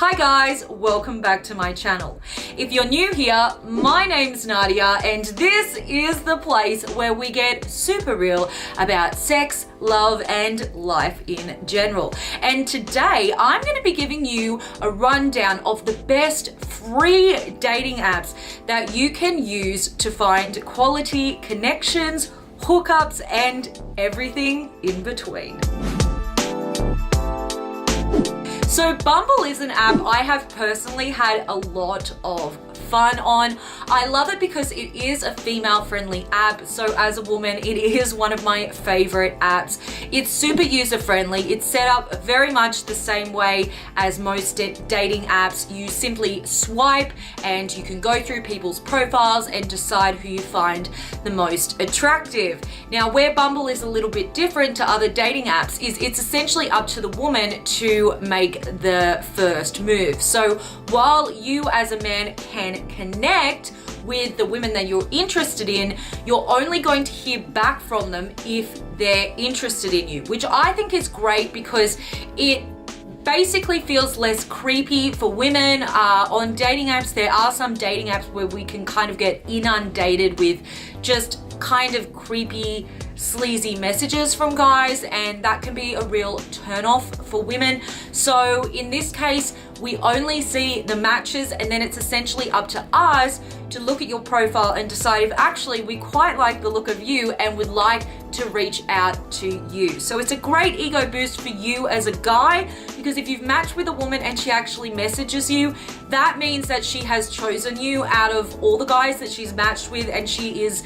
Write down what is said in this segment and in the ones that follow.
Hi guys, welcome back to my channel. If you're new here, my name's Nadia and this is the place where we get super real about sex, love and life in general. And today I'm going to be giving you a rundown of the best free dating apps that you can use to find quality connections, hookups and everything in between. So Bumble is an app I have personally had a lot of fun on. I love it because it is a female-friendly app. So as a woman, it is one of my favorite apps. It's super user-friendly. It's set up very much the same way as most dating apps. You simply swipe and you can go through people's profiles and decide who you find the most attractive. Now, where Bumble is a little bit different to other dating apps is it's essentially up to the woman to make the first move. So while you as a man can connect with the women that you're interested in, you're only going to hear back from them if they're interested in you, which I think is great because it basically feels less creepy for women. On dating apps, there are some dating apps where we can kind of get inundated with just kind of creepy, sleazy messages from guys, and that can be a real turn-off for women. So in this case, we only see the matches and then it's essentially up to us to look at your profile and decide if actually we quite like the look of you and would like to reach out to you. So it's a great ego boost for you as a guy, because if you've matched with a woman and she actually messages you, that means that she has chosen you out of all the guys that she's matched with and she is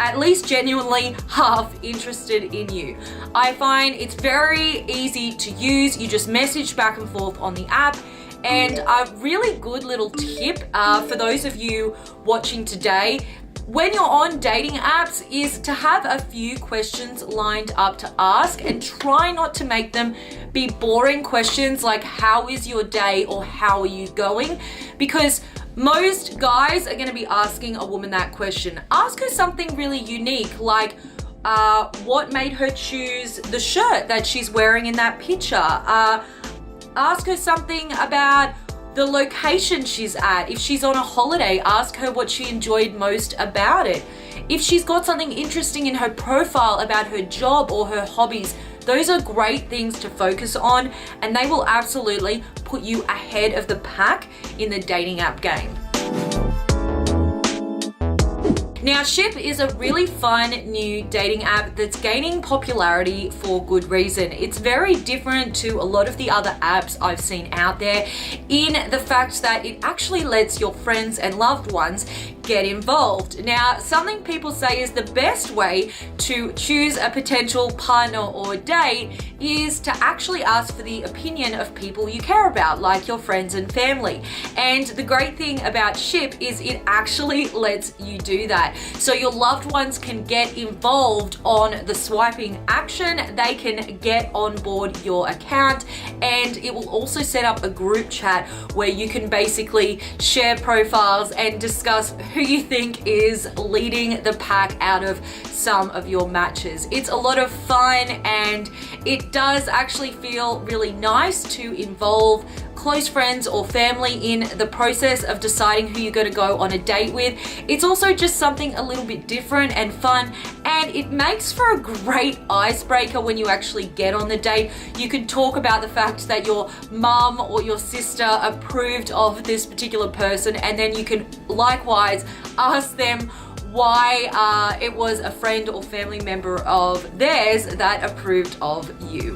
at least genuinely half interested in you. I find it's very easy to use. You just message back and forth on the app. And a really good little tip for those of you watching today, when you're on dating apps, is to have a few questions lined up to ask and try not to make them be boring questions like how is your day or how are you going, because most guys are going to be asking a woman that question. Ask her something really unique, like what made her choose the shirt that she's wearing in that picture. Ask her something about the location she's at. If she's on a holiday, ask her what she enjoyed most about it. If she's got something interesting in her profile about her job or her hobbies, those are great things to focus on, and they will absolutely put you ahead of the pack in the dating app game. Now, Ship is a really fun new dating app that's gaining popularity for good reason. It's very different to a lot of the other apps I've seen out there in the fact that it actually lets your friends and loved ones get involved. Now, something people say is the best way to choose a potential partner or date is to actually ask for the opinion of people you care about, like your friends and family. And the great thing about Ship is it actually lets you do that. So your loved ones can get involved on the swiping action. They can get on board your account, and it will also set up a group chat where you can basically share profiles and discuss who you think is leading the pack out of some of your matches. It's a lot of fun and it does actually feel really nice to involve close friends or family in the process of deciding who you're going to go on a date with. It's also just something a little bit different and fun, and it makes for a great icebreaker when you actually get on the date. You can talk about the fact that your mum or your sister approved of this particular person, and then you can likewise ask them why it was a friend or family member of theirs that approved of you.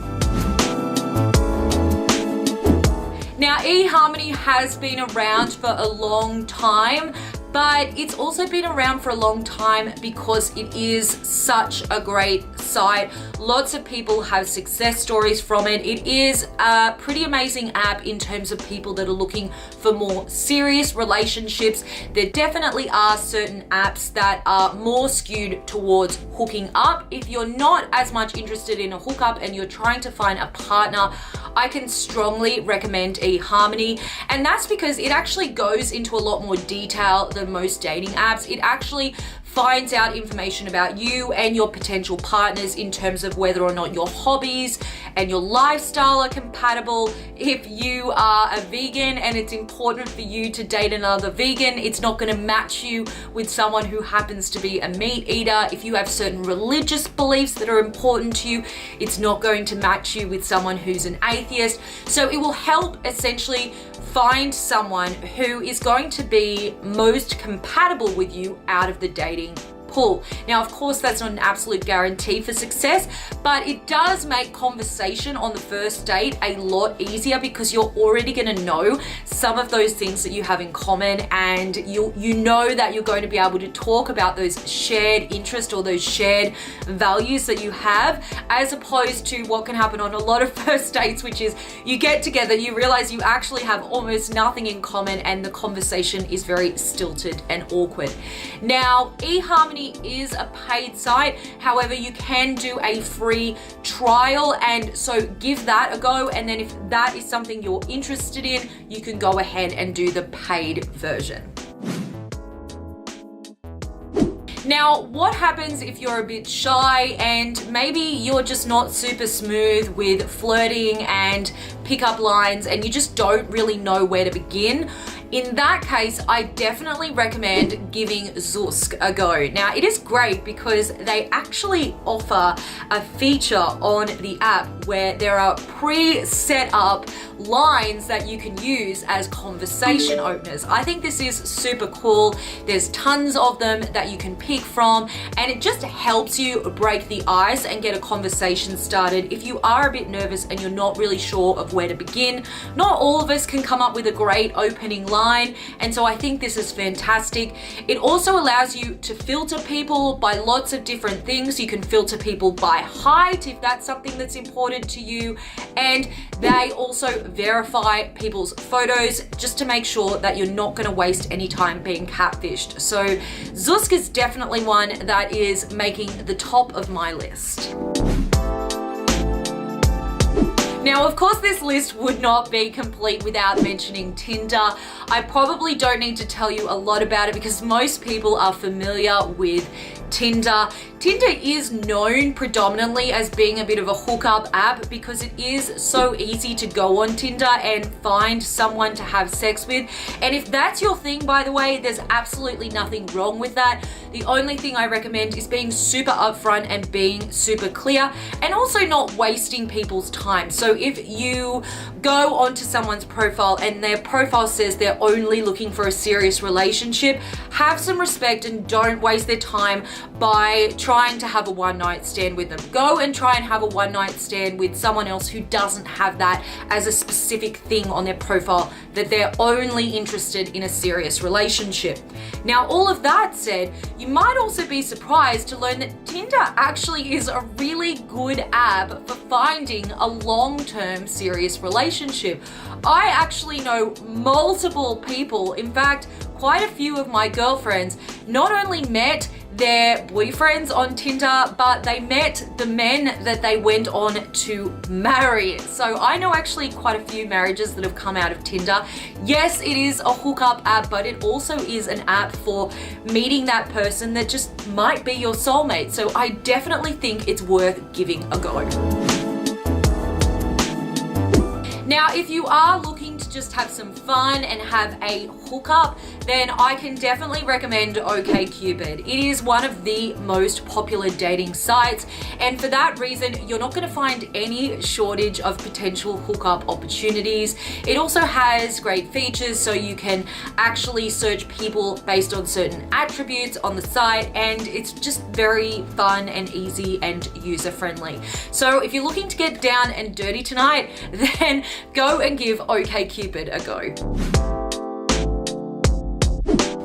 Now, eHarmony has been around for a long time, but it's also been around for a long time because it is such a great site. Lots of people have success stories from it. It is a pretty amazing app in terms of people that are looking for more serious relationships. There definitely are certain apps that are more skewed towards hooking up. If you're not as much interested in a hookup and you're trying to find a partner, I can strongly recommend eHarmony, and that's because it actually goes into a lot more detail than most dating apps. It actually finds out information about you and your potential partners in terms of whether or not your hobbies and your lifestyle are compatible. If you are a vegan and it's important for you to date another vegan, it's not going to match you with someone who happens to be a meat eater. If you have certain religious beliefs that are important to you, it's not going to match you with someone who's an atheist. So it will help essentially find someone who is going to be most compatible with you out of the dating pool. Now, of course, that's not an absolute guarantee for success, but it does make conversation on the first date a lot easier because you're already going to know some of those things that you have in common, and you know that you're going to be able to talk about those shared interests or those shared values that you have, as opposed to what can happen on a lot of first dates, which is you get together, you realize you actually have almost nothing in common, and the conversation is very stilted and awkward. Now, eHarmony is a paid site. However, you can do a free trial, and so give that a go, and then if that is something you're interested in, you can go ahead and do the paid version. Now, what happens if you're a bit shy and maybe you're just not super smooth with flirting and pickup lines and you just don't really know where to begin? In that case, I definitely recommend giving Zoosk a go. Now, it is great because they actually offer a feature on the app where there are pre-set up lines that you can use as conversation openers. I think this is super cool. There's tons of them that you can pick from, and it just helps you break the ice and get a conversation started if you are a bit nervous and you're not really sure of where to begin. Not all of us can come up with a great opening line, and so I think this is fantastic. It also allows you to filter people by lots of different things. You can filter people by height if that's something that's important to you, and they also verify people's photos just to make sure that you're not going to waste any time being catfished. So Zoosk is definitely one that is making the top of my list. Now, of course, this list would not be complete without mentioning Tinder. I probably don't need to tell you a lot about it because most people are familiar with Tinder. Tinder is known predominantly as being a bit of a hookup app because it is so easy to go on Tinder and find someone to have sex with. And if that's your thing, by the way, there's absolutely nothing wrong with that. The only thing I recommend is being super upfront and being super clear, and also not wasting people's time. So if you go onto someone's profile and their profile says they're only looking for a serious relationship, have some respect and don't waste their time by trying to have a one-night stand with them. Go and try and have a one-night stand with someone else who doesn't have that as a specific thing on their profile, that they're only interested in a serious relationship. Now, all of that said, you might also be surprised to learn that Tinder actually is a really good app for finding a long-term serious relationship. I actually know multiple people, in fact, quite a few of my girlfriends, not only met their boyfriends on Tinder, but they met the men that they went on to marry. So I know actually quite a few marriages that have come out of Tinder. Yes, it is a hookup app, but it also is an app for meeting that person that just might be your soulmate. So I definitely think it's worth giving a go. Now, if you are looking to just have some fun and have a hookup, then I can definitely recommend OkCupid. It is one of the most popular dating sites, and for that reason, you're not going to find any shortage of potential hookup opportunities. It also has great features, so you can actually search people based on certain attributes on the site, and it's just very fun and easy and user-friendly. So if you're looking to get down and dirty tonight, then go and give OkCupid a go.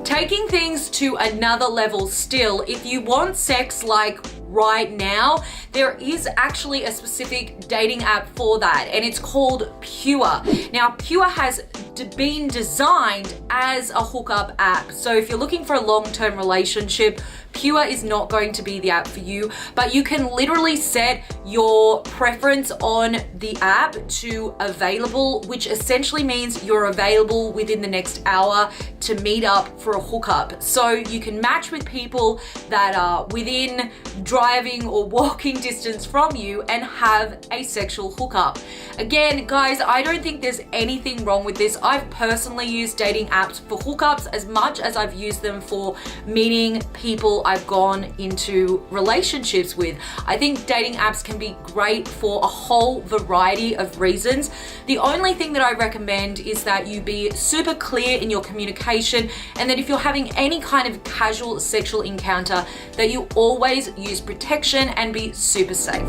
Taking things to another level still, if you want sex like right now, there is actually a specific dating app for that, and it's called Pure. Now, Pure has been designed as a hookup app. So if you're looking for a long-term relationship, Pure is not going to be the app for you, but you can literally set your preference on the app to available, which essentially means you're available within the next hour to meet up for a hookup. So you can match with people that are within driving or walking distance from you and have a sexual hookup. Again, guys, I don't think there's anything wrong with this. I've personally used dating apps for hookups as much as I've used them for meeting people I've gone into relationships with. I think dating apps can be great for a whole variety of reasons. The only thing that I recommend is that you be super clear in your communication, and that if you're having any kind of casual sexual encounter, that you always use protection and be super safe.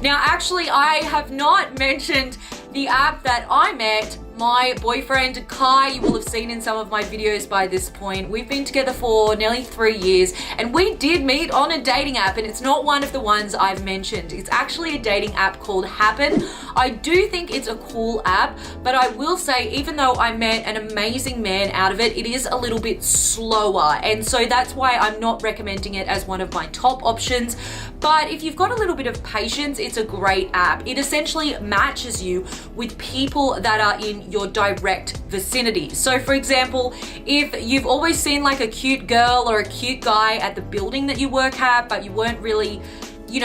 Now, actually, I have not mentioned the app that I met my boyfriend Kai. You will have seen in some of my videos by this point. We've been together for nearly 3 years, and we did meet on a dating app, and it's not one of the ones I've mentioned. It's actually a dating app called Happen. I do think it's a cool app, but I will say, even though I met an amazing man out of it, it is a little bit slower, and so that's why I'm not recommending it as one of my top options. But if you've got a little bit of patience, it's a great app. It essentially matches you with people that are in your direct vicinity. So for example, if you've always seen like a cute girl or a cute guy at the building that you work at, but you weren't really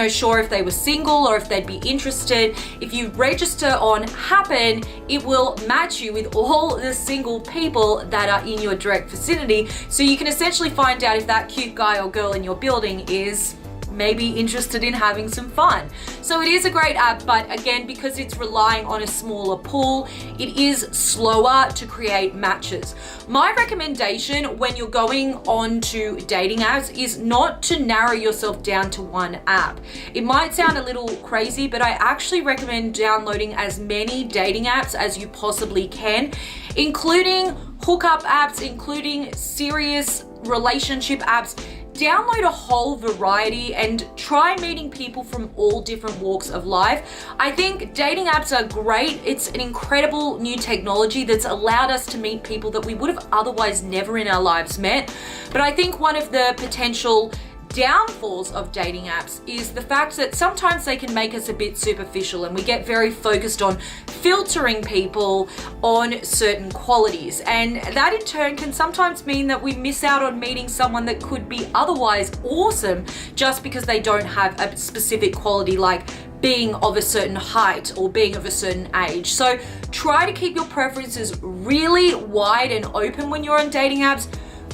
sure if they were single or if they'd be interested, if you register on Happen, it will match you with all the single people that are in your direct vicinity. So you can essentially find out if that cute guy or girl in your building is maybe interested in having some fun. So it is a great app, but again, because it's relying on a smaller pool, it is slower to create matches. My recommendation when you're going on to dating apps is not to narrow yourself down to one app. It might sound a little crazy, but I actually recommend downloading as many dating apps as you possibly can, including hookup apps, including serious relationship apps. Download a whole variety and try meeting people from all different walks of life. I think dating apps are great. It's an incredible new technology that's allowed us to meet people that we would have otherwise never in our lives met. But I think one of the potential downfalls of dating apps is the fact that sometimes they can make us a bit superficial, and we get very focused on filtering people on certain qualities, and that in turn can sometimes mean that we miss out on meeting someone that could be otherwise awesome just because they don't have a specific quality like being of a certain height or being of a certain age. So try to keep your preferences really wide and open when you're on dating apps.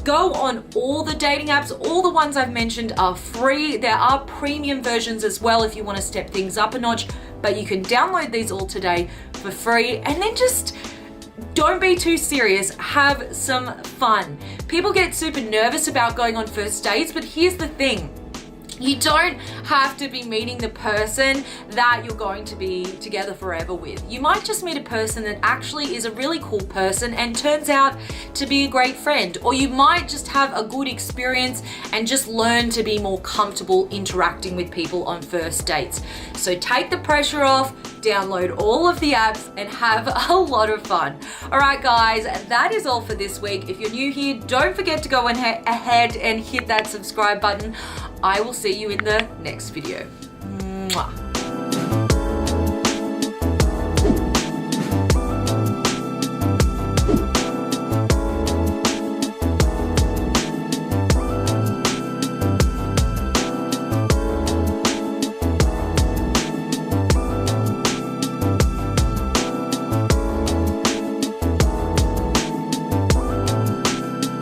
Go on all the dating apps. All the ones I've mentioned are free. There are premium versions as well if you want to step things up a notch, but you can download these all today for free, and then just don't be too serious. Have some fun. People get super nervous about going on first dates, but here's the thing. You don't have to be meeting the person that you're going to be together forever with. You might just meet a person that actually is a really cool person and turns out to be a great friend. Or you might just have a good experience and just learn to be more comfortable interacting with people on first dates. So take the pressure off, download all of the apps, and have a lot of fun. All right, guys, that is all for this week. If you're new here, don't forget to go ahead and hit that subscribe button. I will see you in the next video. Mwah.